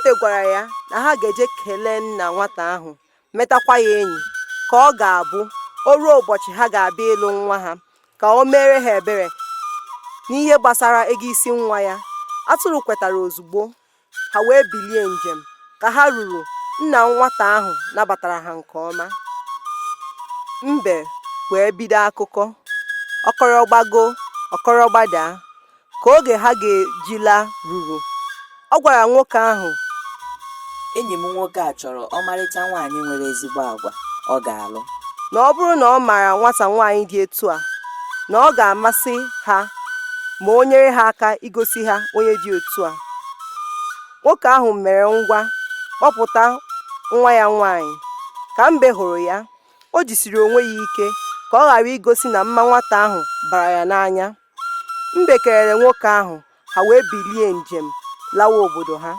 Mbe gwara ya na ha ga-eje kelee nna nwata ahụ, metakwa ya enyi, ka ọ ga-abụ o ruo ụbọchị ha ga-abịa ịlụ nwa ha, ka o mere ha ebere n'ihe gbasara ego isi nwa ya. Atụrụ kwetara ozugbo. Ha wee bilie njem. Ka ha ruru, nna nwata ahụ nabatara ha nke ọma. Mbe wee bido akụkọ. Ọkọrọ gbago, ọkọrọ gbadaa. Ka oge ha ga-ejila ruru, ọ gwara nwoke ahụ, enyi m nwoke a chọrọ ọmarịcha nwaanyị nwere ezigbo agwa ọ ga-alụ. Na ọ bụrụ na ọ maara nwata nwaanyị dị etu a, na ọ ga-amasị ha ma o nyere ha aka igosi ha onye dị otu a. Nwoke ahụ mere ngwa kpọpụta nwa ya nwaanyị. Ka Mbe hụrụ ya, o jisiri onwe ya ike ka ọ ghara igosi na mma nwata ahụ bara ya n'anya. Mbe kelere nwoke ahụ, ha wee bilie njem lawa obodo ha.